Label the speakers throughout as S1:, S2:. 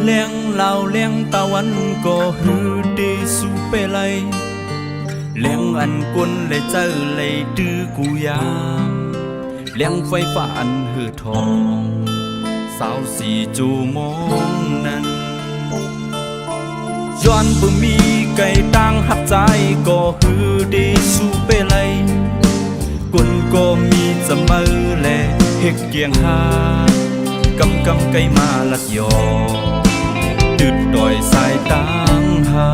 S1: เลี้ยงเหล่าเลี้ยงตะวันก็ฮือดีสู่เปเลยเลี้ยงอันกุนเลยเจอเลยดื้อกูยามเลี้ยงไฟฟ้าอันหือทองสาวสีจูมองนั้นย้อนบ่มีไก่ตั้งหักใจก็ฮือดีสู่เปเลยกุนก็มีจะมือแลเฮกเกียงหากำไก่มาลัดยอดึดดอยสายตั้งหา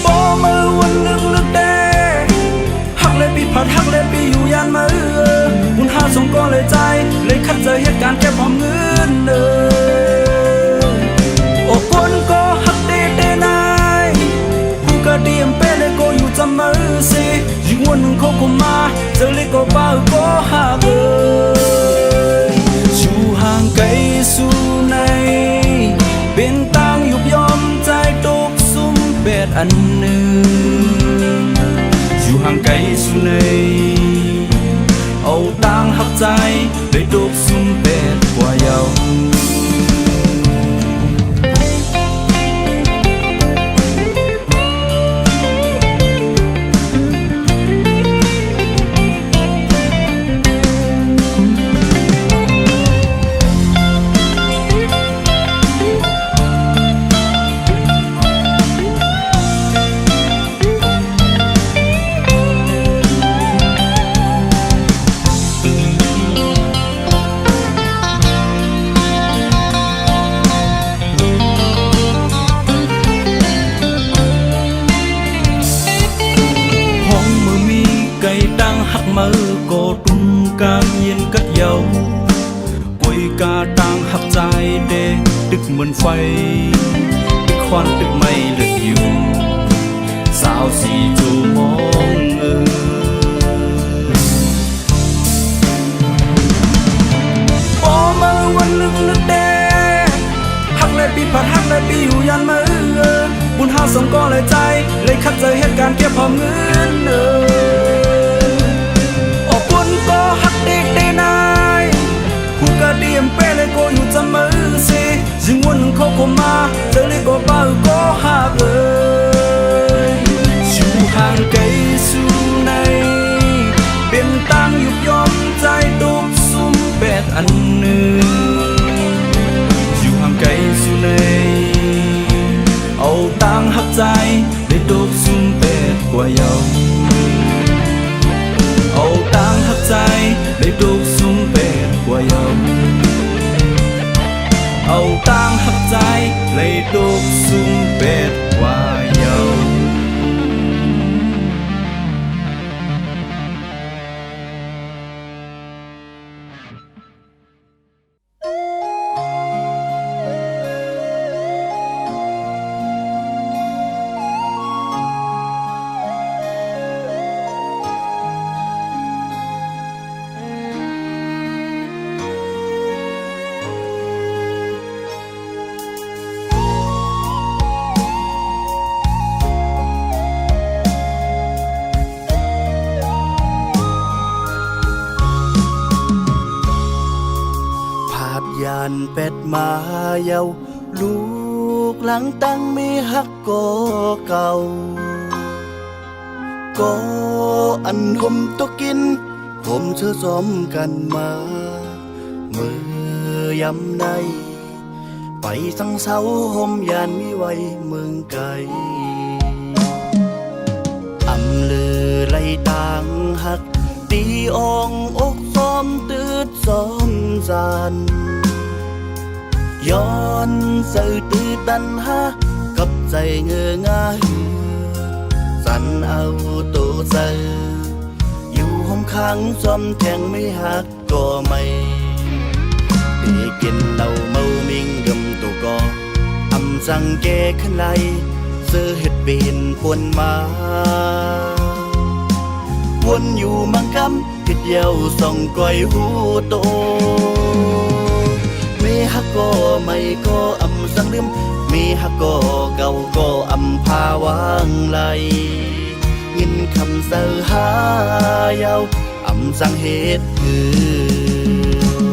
S1: บ่มือวันนึกเด้หักเลยปีผัดหักเลยปีอยู่ยานมือบุญหาส่งก็เลยใจเลยคัดเจอเหตุการณ์แค่พร้อมเงินโอ้คนก็หักเด้นายผู้ก็ดีมเป้เลยก็อยู่จำมือสิยิ่งวันหนึ่งเขาก็มาเจอเลยก็บ้าก็หาชูห่างไกลสู่ในเป็นตังยุบยอมใจตกซุ่มเบ็ดอันหนึ่งอยู่ห่างไกลสู่ในเอาตังหักใจไปตกซุ่มเบ็ดกว่าเยาหักมือก็ตุ้มกางเย็นกัดเยากุยกาต่างหักใจเดดึกเหมือนไฟดึกควันดึกไม่เลือดอยู่สาวสีจูมองบ่มือวันนึกเดหักเลยปีผัดหักเลยปีอยู่ยันมือบุญหาส่งก็เลยใจเลยคัดเจอเหตุการณ์เก็บพร้อมเงินก็หักเด็กได้นายผู้ก็ดีมเป้เลยก็อยู่จำมือสิยิ่งวันเขาก็มาเจอเลยก็บ้าก็หักเลยอยู่ห่างไกลสู่ในเป็นตังยุบยอมใจตุกซุ่มแปดอันหนึ่งอยู่ห่างไกลสู่ในเอาตังหักใจได้ตุกซุ่มแปดกว่าเยาเอาตังหักใจได้ตุกซุ่มเป็ดกว่าเยาเอาตังหักใจได้ตุกซุ่มเป็ดกว่าเยา
S2: ยานเป็ดมาเยาลูกหลังตั้งมีฮักก็เก่าก็อันห่มตกกินห่มเชื่อซ้อมกันมามือยำในไปสังเสาห่มยานมีไว้เมืองไกลอำลือไล่ต่างหักตีองอกซ้อมตืดซ้อมจานย้อนสื่อตื้อตันหากับใจเงือง่ายสันเอาตัวเจออยู่ห้องค้างซ้อมแทงไม่หักก็ไม่ได้กินเหล้าเมามิงดมตัวก็อำสั่งแก้ขึ้นไหลเสื้อเห็ดเป็นปวนมาวนอยู่มังคำคิดเย้าส่องก้อยหูโตมีฮักก็ไม่ก็อำสั่งลืมมีฮักก็เก่าก็อำพาวางไหลยินคำเสือหายาวอำสั่งเหตุคือ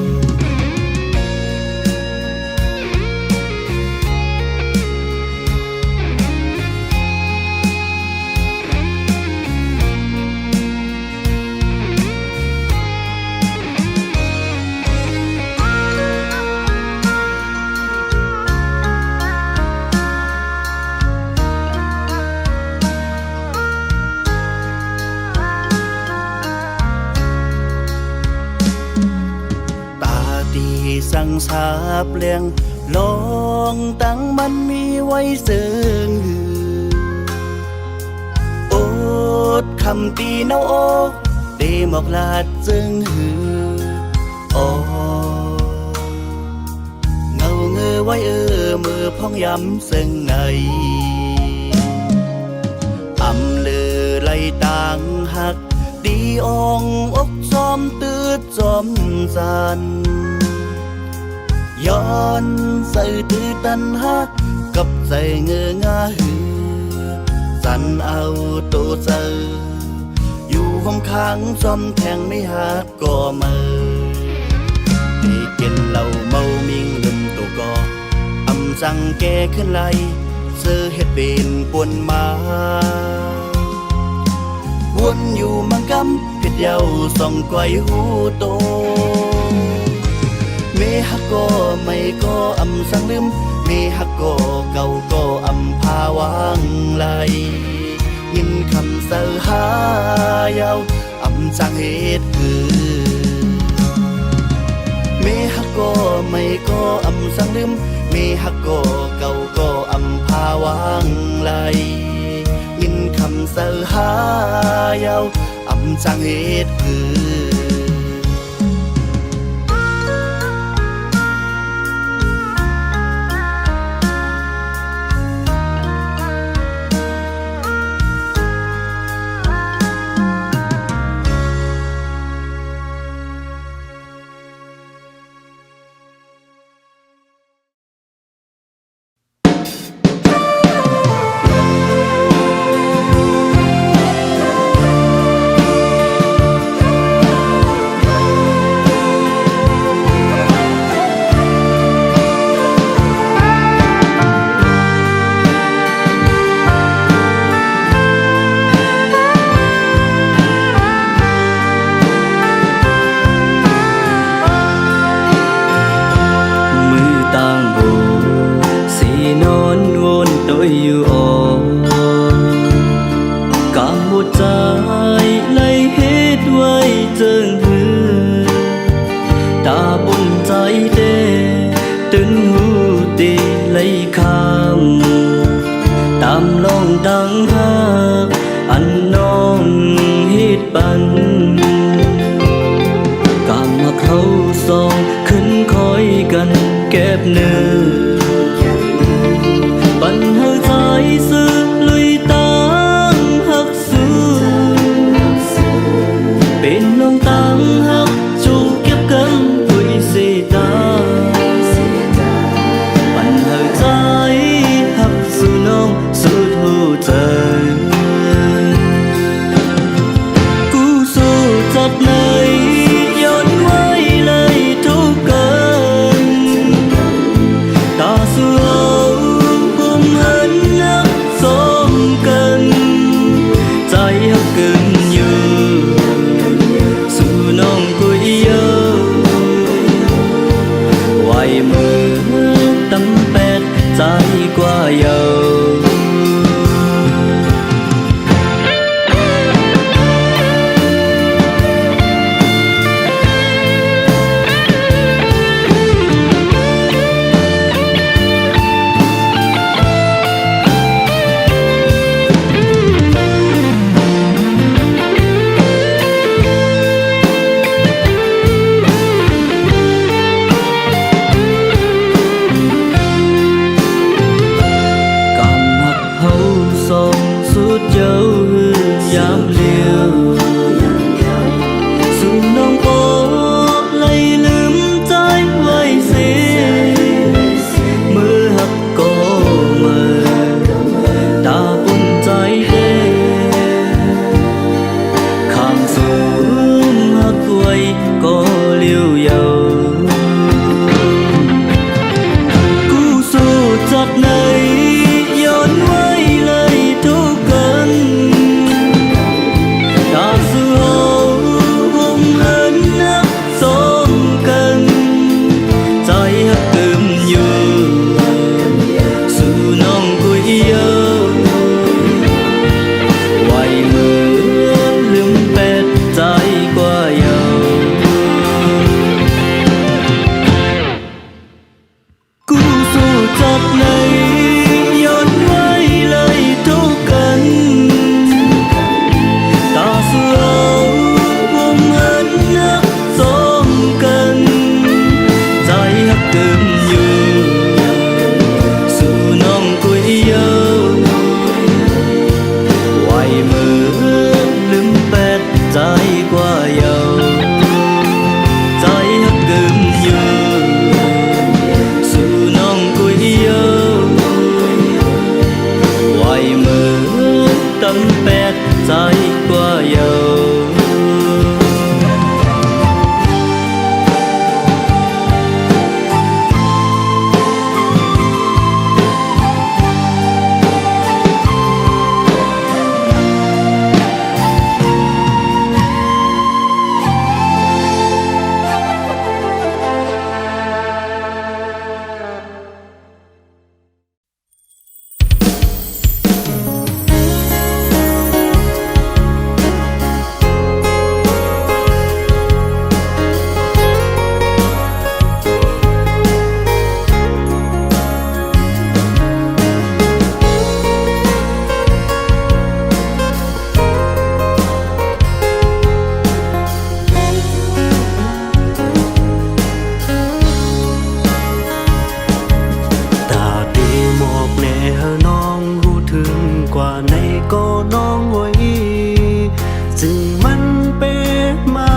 S2: บเลียงลองตั้งมันมีไว้เสิงหือโอดคำตีเนาโอกเดหมอกลาดจึงหือโอเงาเงอไว้มือพองย้ำซึ่งไงอำเลือไหลต่างหักดีองอกจอมตืดจอมสันย้อนใส่ตืดตันหักกับใจเงืองาหือสันเอาตัวเจออยู่ห้องค้างจอมแทงไม่หักก็มือที่กินเหล้าเมามิงลืมตัวก็อำจังแกขึ้นไหลเสื้อเฮ็ดเป็นปวนมาวนอยู่มังกำเพ็ดเยาส่องไกวหูโตเมฮักก็ไม่ก็อำสังลืมเมฮักก็เก่าก็อำพาวางไหลยินคำเสอหายาวอำจังเหตุคือเมฮักก็ไม่ก็อำสังลืมเมฮักก็เก่าก็อำพาวางไหลยินคำเสอหายาวอำจังเหตุคือ กไหนย้อนไว้เลยทุกกันตาเสือบ่เหมือนนักสมกันใจฮักเกิมอยู่สู่น้องกุยเยาไว้มือลืมแปดใจกว่าเยาใจฮักเกิมอยู่สู่น้องกุยเยาไว้มือตำแปดใจกว่าเยาตาดีหมอกแน่เฮาน้องรู้ถึงกว่าในก็น้องไว้จึงมันเป็นมา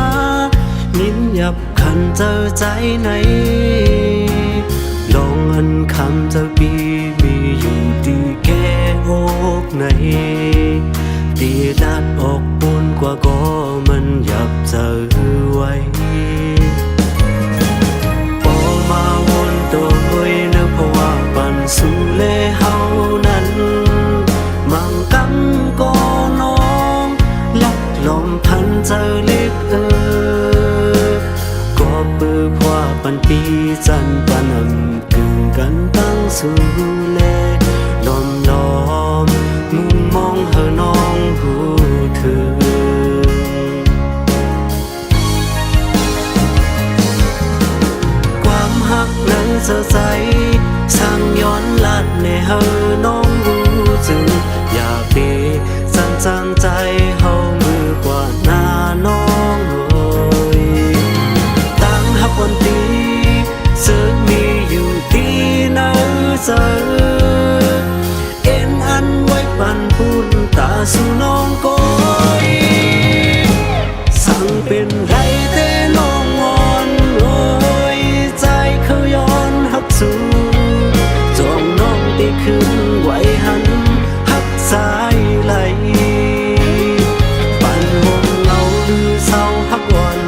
S2: นิ้นหยับขันเจอใจไหนลองอันคำเจอปีมีอยู่ตีแก่อกไหนตีนัดออกปนกว่าก็มันหยับเจอไว้พอมาวนตัวเฮ้ยเนื้อเพราะว่าปันสู่เลเฮานั้นมังกังก็น้องลักลมพันเจอเล็กก็ปือพว่าปันปีจันปานำกึ่งกันตั้งสู่เลล้อมล้อมมุมมองเฮาน้องหูถึงความหักนั้นเจอใจสร้างย้อนลัดในเฮาน้องรู้จึงอยากดีสั่นจังใจเฮามือกว่าหน้าน้องโอยตั้งหักวันตีซึ่งมีอยู่ที่ไหนเจอเอ็นอันไว้ปันปุ่นตาสู่น้องก้อยสั่งเป็นไรแต่น้องงอนโอยใจเขาย้อนหักสู่จองน้องได้ขึ้นไว้หันหักสายไหลปันห่วงเหงาหรือเศร้าหักวัน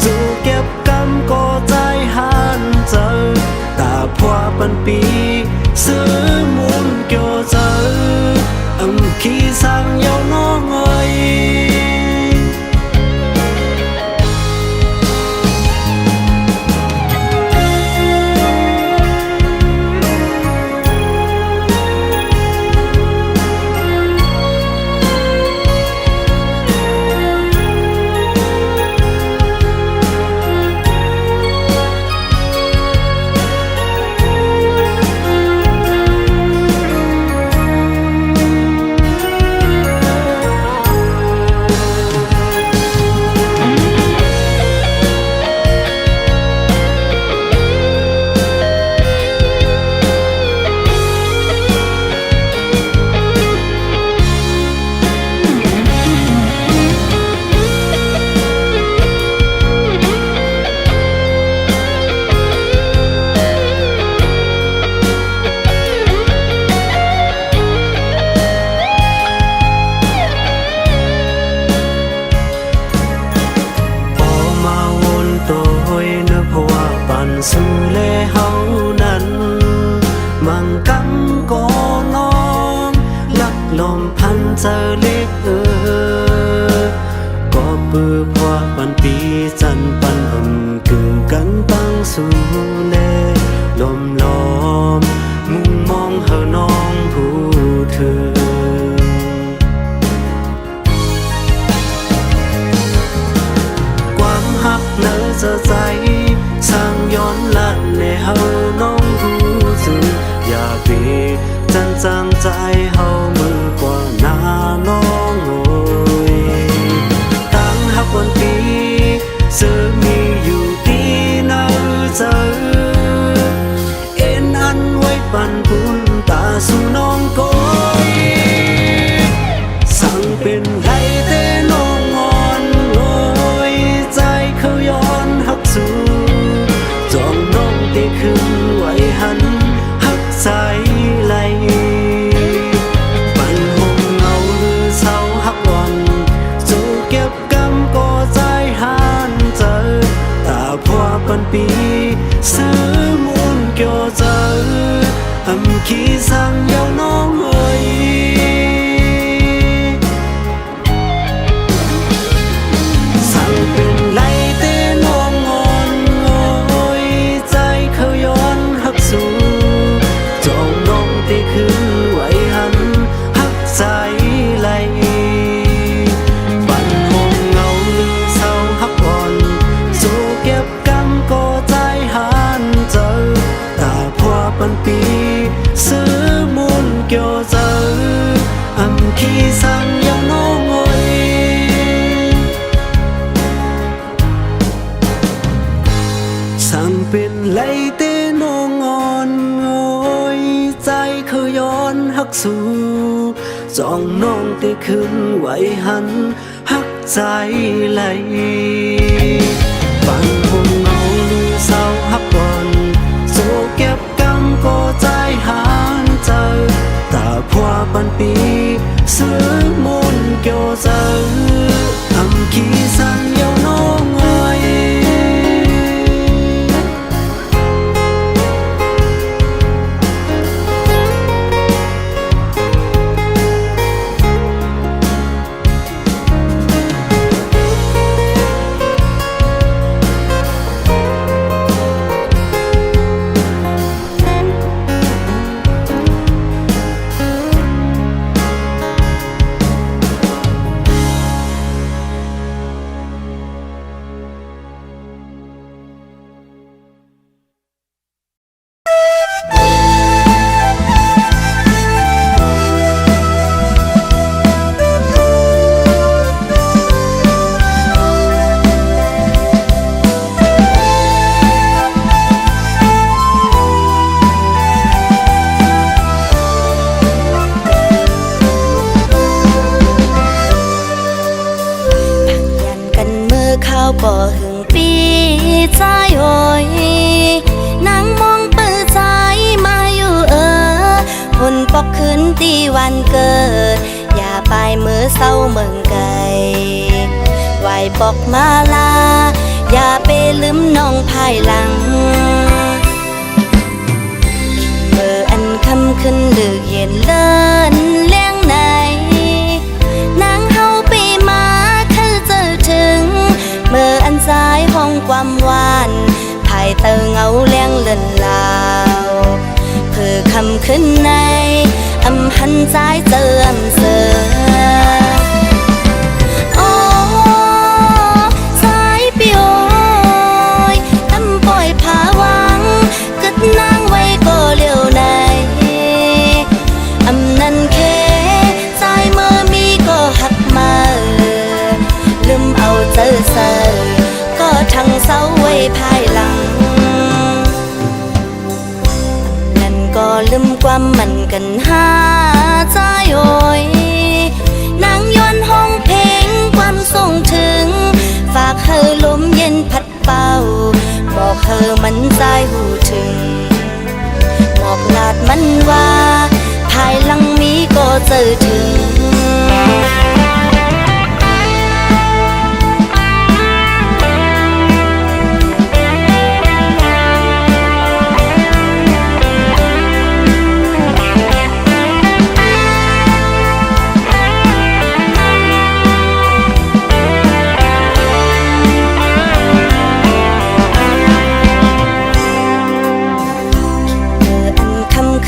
S2: สู่เก็บกำก็ใจหันเจอตาพว่าปันปีซื้อมุนเกี่ยวเจอขี้สั่งเยาน้องเอ้ย
S3: ไว้หันหักใจไหลปันหงเงาหรือเศร้าหักวันสู่เก็บกำก็ใจหันเจอตาพัวปันปีซื้อมุนเกี่ยวเจอขี้สั่งยาวน้องเอ้ยสั่งเป็นไรเต้น้องงอนโอ้ยใจเขาย้อนหักสู่จองน้องตีคือไว้หันหักใจไหลปันหงเงาหรือเศร้าหักอ่อนสู่เก็บกำก็ใจหันเจอตาพัวปันปีซื้อมุนเกี่ยวเจอขี้สั่งยาวน้องเอ้ยสั่งเป็นไรเต้น้องงอนโอ้ยใจเขาย้อนหักสู่จองน้องเต้ขึ้นไว้หันหักใจไหลปันหงเงาหรือเศร้าหักก่อนโซเก็บกำก็ใจหันเจอตาพัวปันปีซื้อมุนเกี่ยวเจอขี้สั่งยาวน้องเอ้ย
S4: บ่หึงปีใจโอยนางมองเปิดใจมาอยู่หุ่นปอกคืนตีวันเกิดอย่าไปมือเศร้าเมืองไกลไหวบอกมาลาอย่าไปลืมน้องภายหลังเมื่ออันคำขึ้นดึกเย็นเลินเลี้ยงไหนนางเฮาไปมาคือเจอถึงเมื่ออันใจห้องความหวานภายเตอเงาเลี้ยงเลินลาวเพื่อคำขึ้นในหันใจเจิมเสือโอ้สายปิโอยตำปล่อยผาวังกึดนางไว้ก็เลี้ยวในนั่นแค่ใจเมื่อมีก็หักมาลืมเอาเจอเสือก็ทั้งเศร้าไว้ภายหลังนั่นก็ลืมความมันกันหาใจโอยนางย้อนห้องเพลงความส่งถึงฝากเธอลมเย็นพัดเป่าบอกเธอมันใจหูถึงบอกลาดมันว่าภายหลังมีก็เจอถึง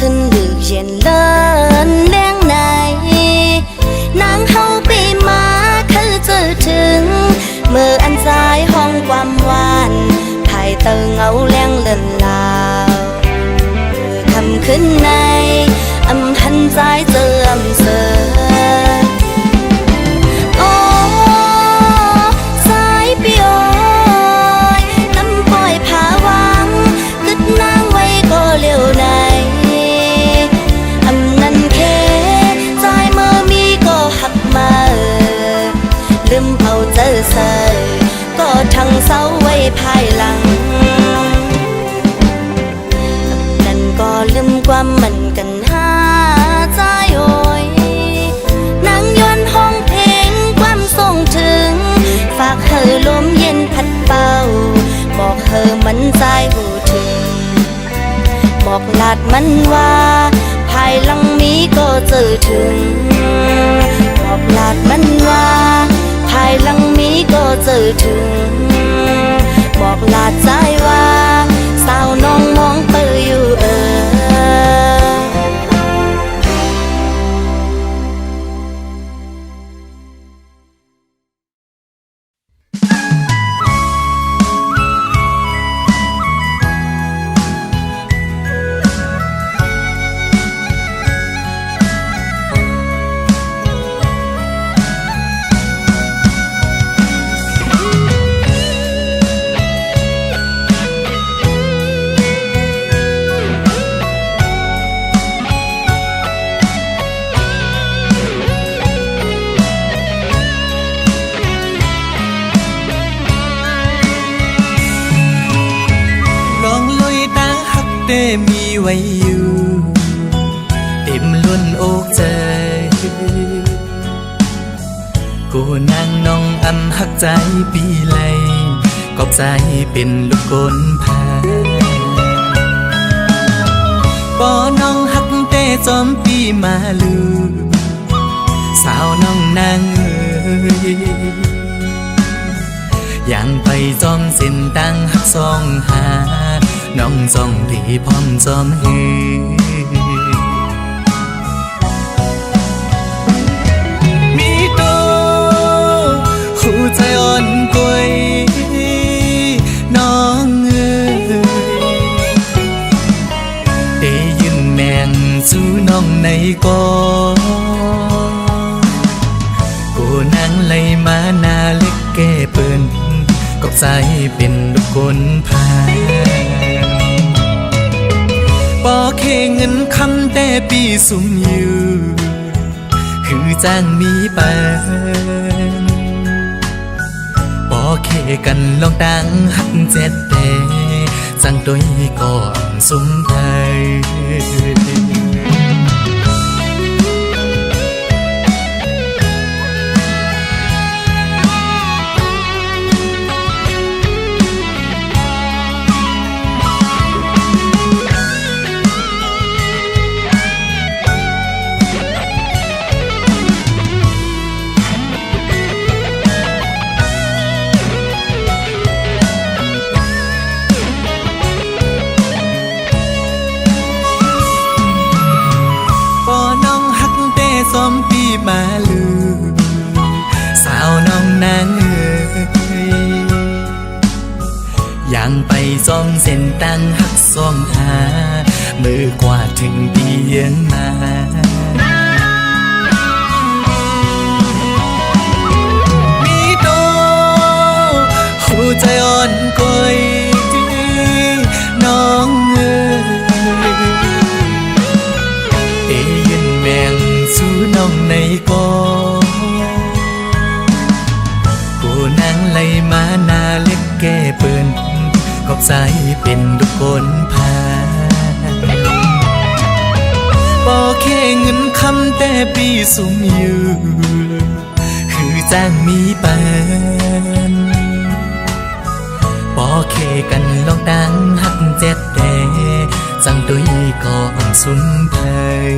S4: ขึ้นดึกเย็นเลินเลี้ยงในนางเฮาปีมาคือเจอถึงเมื่ออันใจห้องความหวานภายเตอเงาเลี้ยงเลินลาวคำขึ้นในหันใจเจิมเสือโอ้สายปิโอยน้ำปล่อยผาวังกึดนางไว้ก็เลี้ยวในลืมเอาเจอเสือก็ทั้งเศร้าไว้ภายหลัง ลืมความมันกันหาใจโอยนั่งย้อนห้องเพลงความทรงถึงฝากเธอลมเย็นพัดเป่าบอกเธอมันใจหูถึงบอกลาดมันว่าภายหลังมีก็เจอถึงบอกลาดมันว่าภายหลังมีก็เจอถึงบอกลาดใจว่าสาวน้องมองเปออยู่
S3: แต่มีไว้อยู่เต็มล้นอกใจกูนั่งน้องอำหักใจปีไหลกอบใจเป็นลูกกลพาปอน้องหักแต่จอมปีมาลูสาวน้องนางอย่างไปจอมเส้นตั้งหักซองหาน้องจองที่พร้อมจอมฮือมีโตหูใจอ่อนกวยน้องได้ยินแมงจูน้องในกอกูนั่งไล่มาหน้าเล็กแก่เปิ้นกอบใจเป็นลูกกลพาปอเคเงินคำแต่ปีสุ่มอยู่คือจ้างมีปานปอเคกันลองดังหักเจ็ดแต่จังโดยก่อนสุ่มไทยซ้อมปีมาลูสาวน้องนางอย่างไปซ้อมเส้นตั้งหักซ้อมหามือกว่าถึงเตียงมามีโตหูใจอ่อนกวยน้องน้องในกอกูนั่งไล่มาหน้าเล็กแก่เปิ้นกอบใจเป็นลูกกลพาปอแค่เงินคำแต่ปีสุ่มอยู่คือจ้างมีปานปอแค่กันลองดังหักเจ็ดแต่จังตุยก่อนสุ่มไทย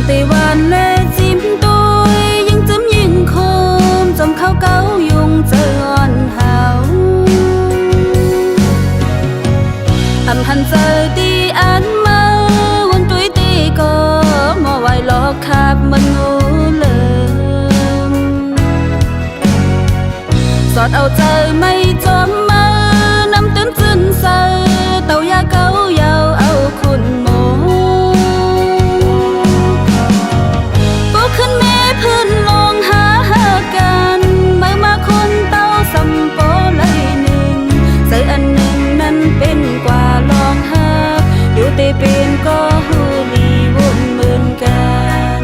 S5: tì hoàn lê chim tôi nhưng chấm nhưng khôm dòng khao cáo dùng chờ on hào hẳn giờ đi ăn mơ quân tuổi tì có mò vài lọ khạp mình ngủ lơm giọt áo trời mây chóm mơ năm tiếng chân sơ tàu ya câu yào áo khôn mồ cố khấn mêพื้นลงหากันเมื่อมาคนเต้าสัมปอเลยหนึ่งใจอันหนึ่งนั้นเป็นกว่าลองหักอยู่แต่เป็นก็หูดีวนเหมือนกัน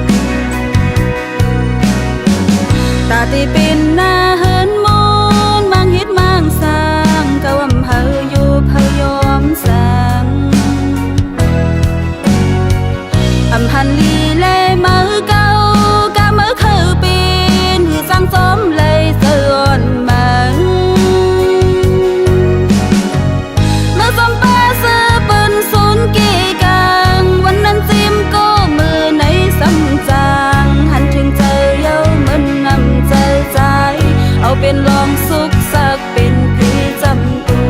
S5: ตาที่เป็นหน้าเหินมนบางฮิตบางสร้างก็วำเฮาอยู่พยอมสั่งหันลีเล่มือเก่ากะมือคือเป็นหือสร้างซ้อมเลยเสื่อนมาเมื่อซ้อมป้าเสือปืนศูนย์กี่กลางวันนั้นซิมก็มือในซ้ำจางหันถึงเจอเย้ามันนำใจใจเอาเป็นลองสุขสักเป็นพี่จำตัว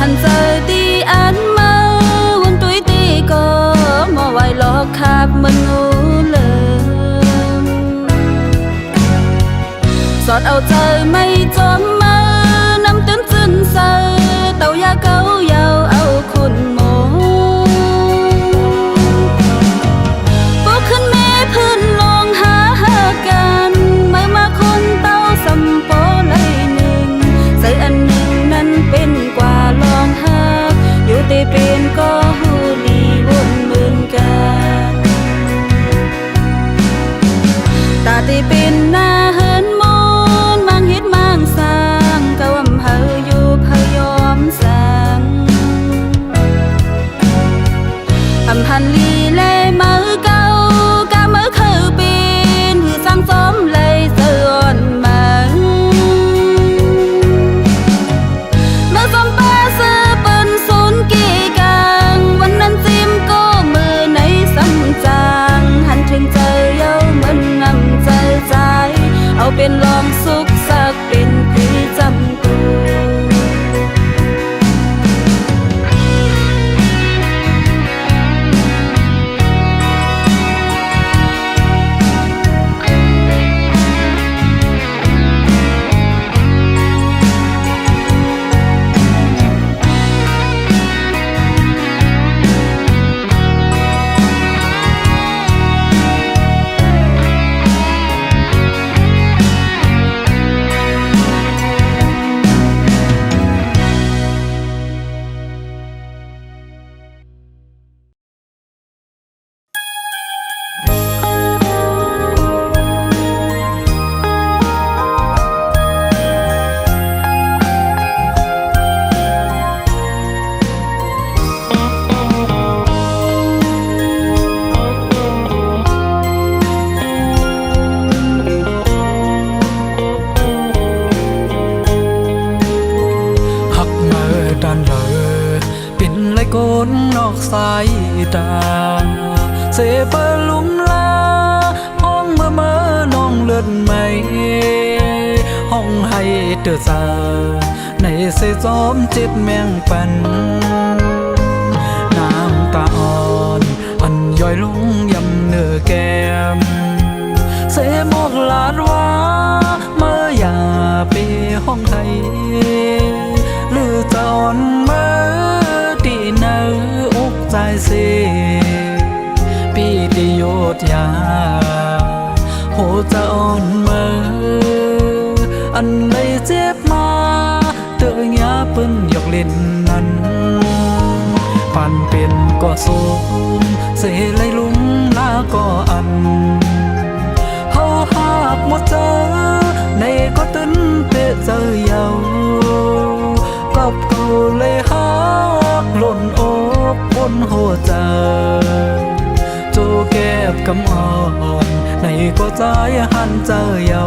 S5: หันเจอดีอันเมื่อวันตุยตีก็มอไว้หลอกขับมันงูเลิมสอดเอาเจอไม่จอมเมื่อนำตื้นจินเซอเต่ายาเก้ายาวเอาคนโมปกขึ้นแม่พื้นลงหากันเมื่อมาคนเต้าสัมปอเลยหนึ่งใจอันหนึ่งนั้นเป็นกว่าลองหักอยู่แต่เป็นก็หูดีวนเหมือนกันตาที่เป็นหน้าเหินมนบางฮิตบางสร้างก็วำเฮาอยู่พยอมสั่งหันลีเล่มือเก่ากะมือคือเป็นหือสร้างซ้อมเลยเสื่อนมาเมื่อซ้อมป้าเสือปืนศูนย์กี่กลางวันนั้นซิมก็มือในซ้ำจางหันถึงเจอเย้ามันนำใจใจเอาเป็นลองสุขสักเป็นพี่จำตัวคนนอกสายตาเสเปลุมลาห้องเมื่อน้องเลือนไม่ห้องให้เดือดซาในเสจอมเจ็บแมงปันน้ำตาอ่อนอันย่อยลงยำเนื้อแก้มเสหมกลาดว่าเมื่ออย่าไปห้องไทยหรือจะอ่อนเมื่อที่เนื้ออกใจเสปีติโยธยาโหจะอ่อนเมื่ออันเลยเจ็บมาเตือนยาเปิ้นหยอกเล่นนั้น ปันเป็นก็สูงเสเลยลุ่มลา ก็อันเฮาหากหมดเจอในก็ตึนเตะเจอเยากับกูเลยหากหล่นอกบนหัวใจโจเก็บกำอ่อนในก็ใจหันเจอเยา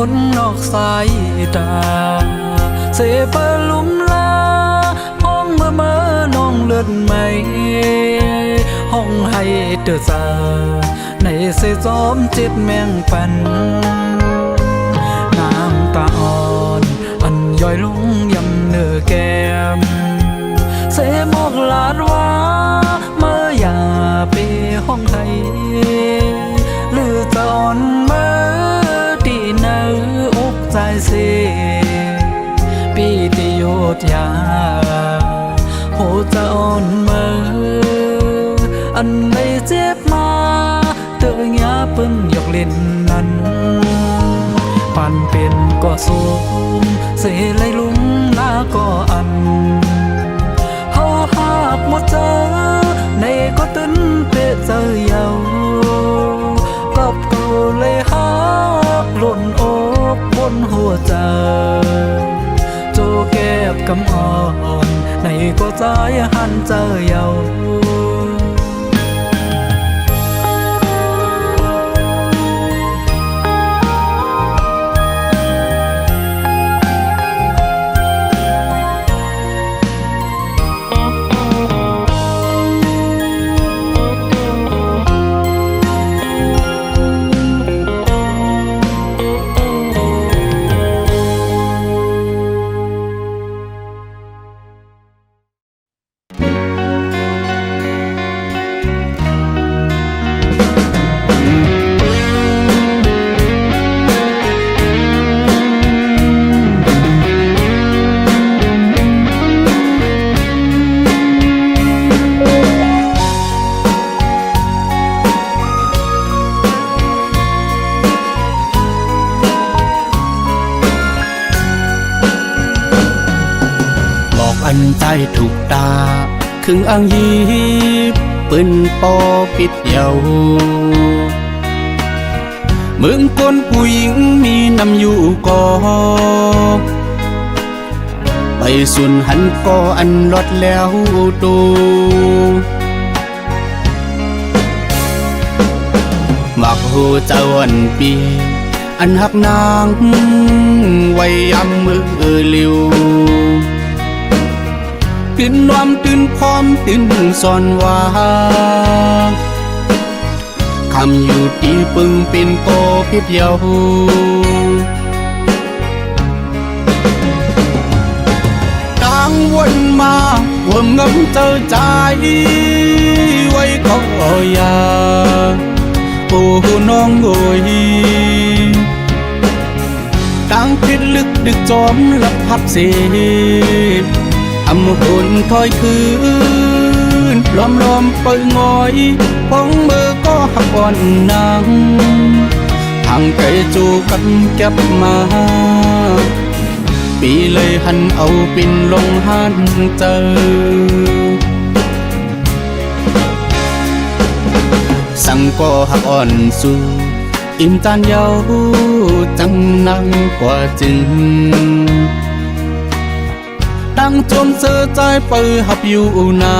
S5: คนนอกสายตาเสเปลุมลาห้องเมื่อน้องเลือดไหมห้องให้เดือดซาในเสจอมจิตแมงปันน้ำตาอ่อนอันย่อยลงยำเนื้อแก้มเสมอกลาดว่าเมื่ออย่าไปห้องไทยหรือจะอ่อนเมื่อที่เนื้ออกใจเสียปีติโยธยาโหจะอ่อนเมื่ออันไม่เจ็บมาเตือนยาเปิ้นยกเล่นนั้นปันเป็นก็สูงเสียเลยลุ่มลาก็อันเฮาหากหมดเจอในก็ตึนเตะเจอเยากับกูเลยหากหล่นอกบนหัวใจโจเก็บกำอ่อนในก็ใจหันเจอเยา
S2: อันใจถูกตาครึ่งอ่างยีปืนปอปิดเยาเมืองคนผู้หญิงมีนำอยู่ก่อไปสุนหันก่ออันลดแล้วดูมักหูเจ้าอันปีอันหักนางไว้ยำมือลิวตื่นนอมตื่นพร้อมตื่นสอนว่าคำอยู่ตีปึงเป็นโปพิบเยาดังวนมาห่วงงำเจอใจไว้ก็อยาโอ้น้องโอยดังพิษลึกดึกจอมลับพับเสียอำหุ่นถอยคืนล้อมเปิดงอยพองมือก็หักอ่อนนางทางไกลจูกันเก็บมาปีเลยหันเอาปินลงหันเจอสั่งก็หักอ่อนสู่อิ่มจานเยาจังนั่งกว่าจึงตั้งจมเสือใจเปิดหับอยู่นา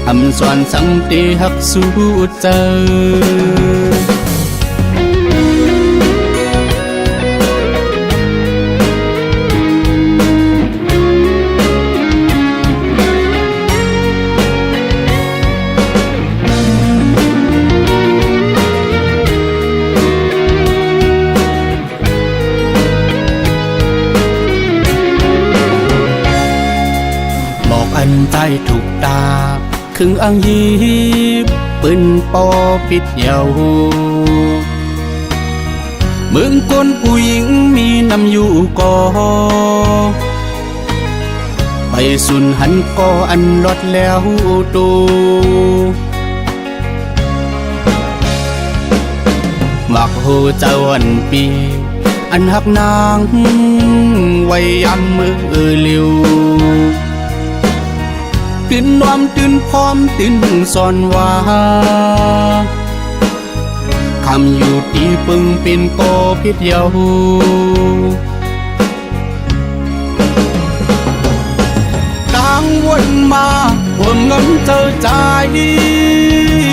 S2: อำสวนสังตีหักสู้เจออันใจถูกตา
S6: ครึ่งอังยีปืนปอปิดเยาวเมืองก้นผู้หญิงมีนำอยู่ก่อไปสุนหันก่ออันลดแล้วตูมักโหเจ้าวันปีอันหักนางไว้ยามมือเลียวตื่นนอมตื่นพร้อมตื่นสอนว่าคำอยู่ตีปึงเป็นปอพิษเยากังวลมาห่วงเงินเจอใจ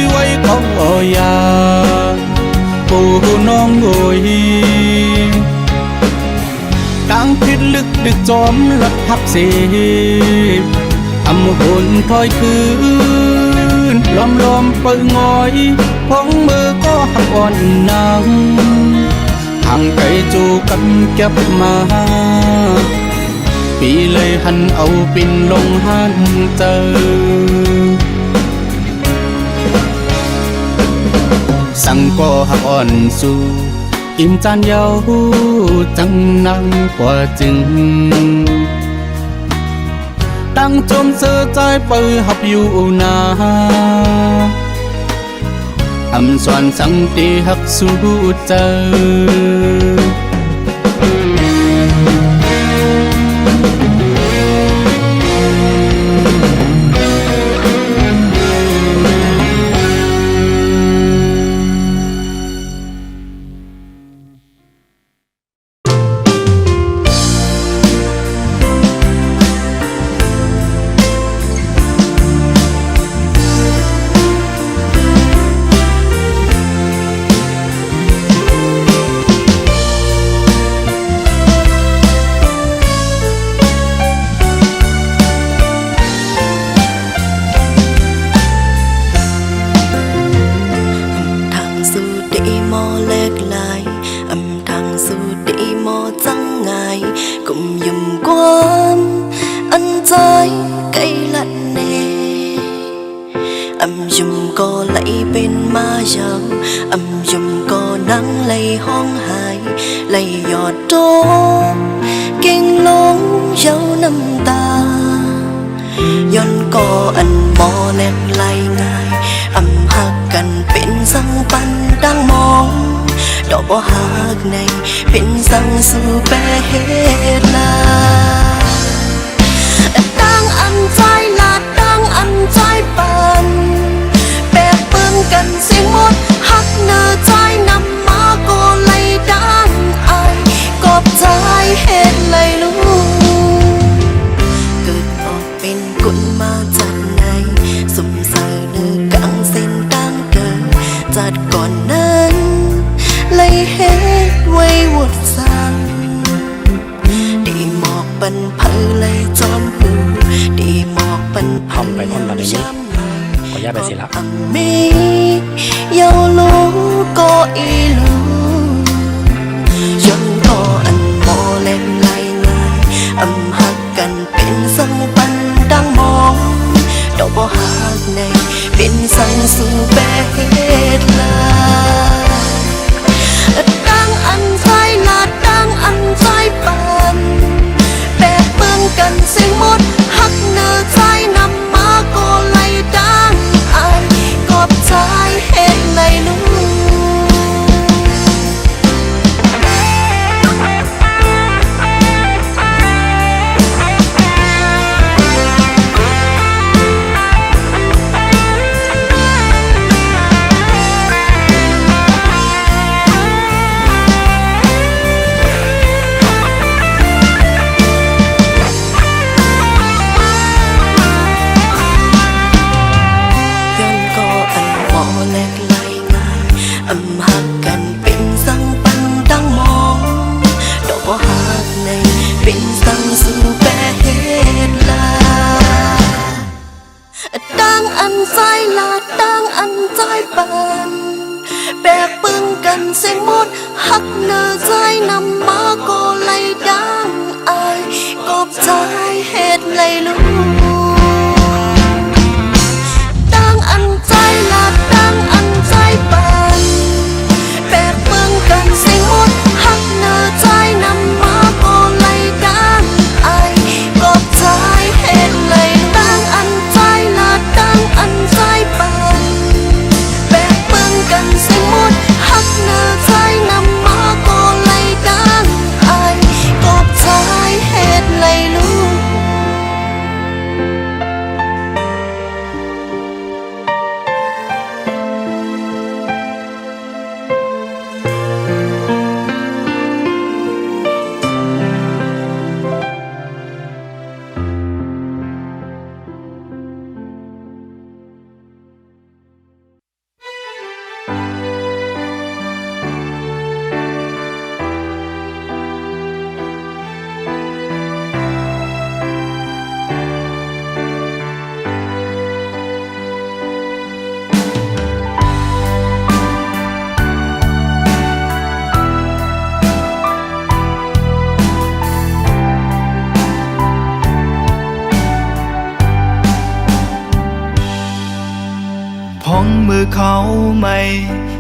S6: ไว้ก็อยาผู้น้องโอยดังพิษลึกดึกจอมลักทับเสียทำหุ่นถอยคืนล้อมเปิงงอยพองมือก็หักอ่อนนางทางไกลจูกันเก็บมาปีเลยหันเอาปินลงหันเจอสั่งก็หักอ่อนสู่อิ่มจานเยาจังนั่งกว่าจึงตั้งจมเสือใจเปิดหับอยู่นาทำส่วนสังตีหักสู้เจอ
S2: ก็ไหลเป็นมาเยายุ่มก็นั่งไหลห้องหายไหลหยอดโตเก่งลงเย้าน้ำตาย้อนก็อันมอแลกไหลง่ายหักกันเป็นสังปันดังมองดอกบ่หักในเป็นสังสู่แปรเหตุลาตั้งอันใจลาตั้งอันใจปันกันเสียงหมดหักเนื้อใจนำมาก็เลยดังไอกอบใจเห็นเลยลูกเกิดออกเป็นกุนมาจากไหนสมสารเนื้อกังเส้นตั้งเกิดจัดก่อนนั้นเลยเฮ็ดไว้วดสั่งดีหมอกปันเพลเลยจอมหูดีหมอกปันเพลไปคนละนี้ขอแยกไปสิละมีเยาลูก็อีลูย้อนก็อันโมเล่นไหลง่ายหักกันเป็นสังปันดังมองดอกบ่หักในเป็นสังสู่แปรเหตุลาดังอันใจลาดังอันใจปันแปรเปื้องกันเสียงหมดหักเนื้อใจนำมาก็ไหลดังกอบใจเห็นเลยลูกหักกันเป็นสังปันดังมองดอกบ่หักในเป็นสังสู่แปรเหตุลาดังอันใจลาดังอันใจปันแบกปึงกันเสียงหมดหักเนื้อใจนำมาก็เลยดังไอกอบใจเหตุเลยลูก
S1: พ้องมือเขาไม่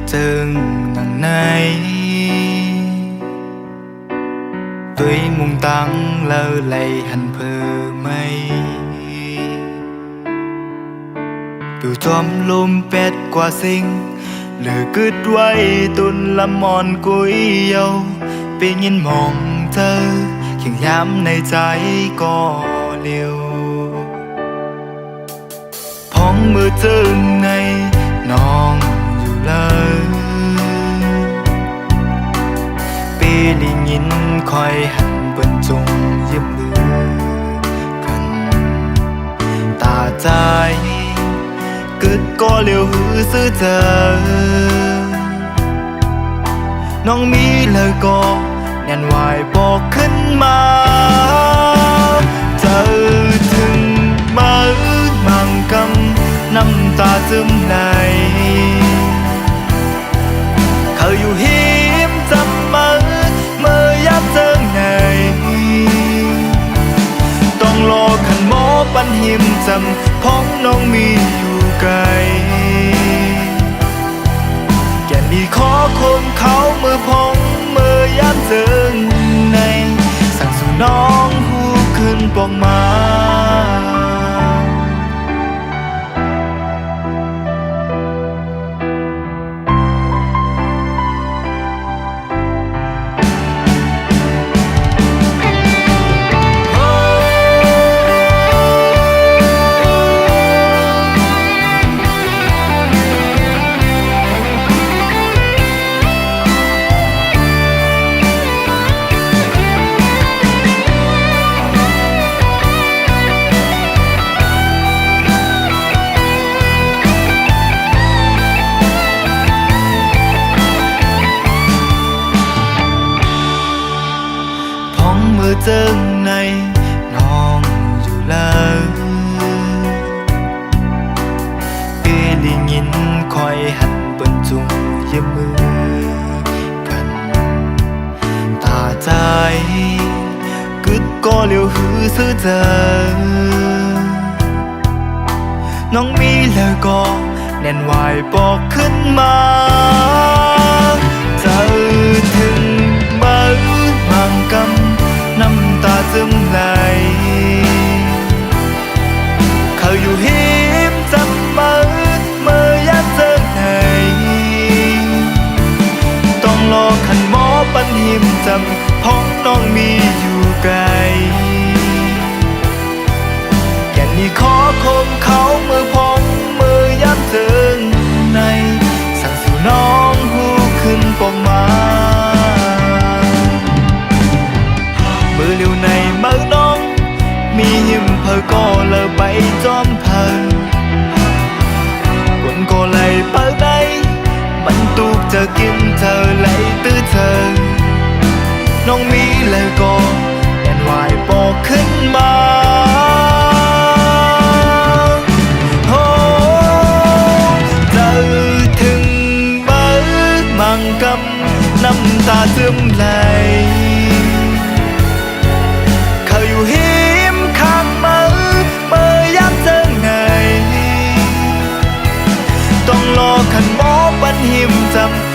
S1: เจิงหนังในtuổi mùng tăng lơ lầy hành phơ mây từ chóm lôm pet qua sinh lửa cứt quay tuôn làm mòn cuối yêu vì nhìn mong thơ khiến nhámในใจก็เลียวพ้องมือเจิงในน้องอยู่เลยปีลิงินคอยหันเปิ้นจงยืมมือกันตาใจกึดก็เลียวหือซื้อเจอน้องมีเลยก็แน่นวายบอกขึ้นมาเจอถึงมามังกำน้ำตาซึมในเขาอยู่หิมจำมาเมื่อยับเจิงในต้องรอขันหมอปันหิมจำพ้องน้องมีอยู่ไกลแก่ดีขอคมเขามือพองมือยับเจิงในสั่งสู่น้องหูขึ้นปองมาเจิงในน้องอยู่เลยปีลิงินคอยหันเปิ้นจุงยืมมือกันตาใจกึดก็เลียวหือซื้อเจอน้องมีเลยก็แน่นวายบอกขึ้นมาเจอถึงมามังกำน้ำตาซึมไหลเขาอยู่หิมจำมาเมื่อยับเจิงไหนต้องรอขันหมอปันหิมจำพ้องน้องมีอยู่ไกลแก่นนี้ขอคมเขามือพ้องมือยับเจิงในสั่งสู่น้องหูขึ้นปองมามือเลียวในมือน้องมีหิมเพอก็เลอใบจอมเพอคนก็เลยเปิดได้มันตูกจะกินเธอเลยตื้อเธอน้องมีเลยก็แน่นวายบอกขึ้นมาโอ้เจอถึงมือมังกำน้ำตาซึมไหลอยู่หิมข้างมือเมื่อยับเจิงไหนต้องรอขันหมอปันหิมจำ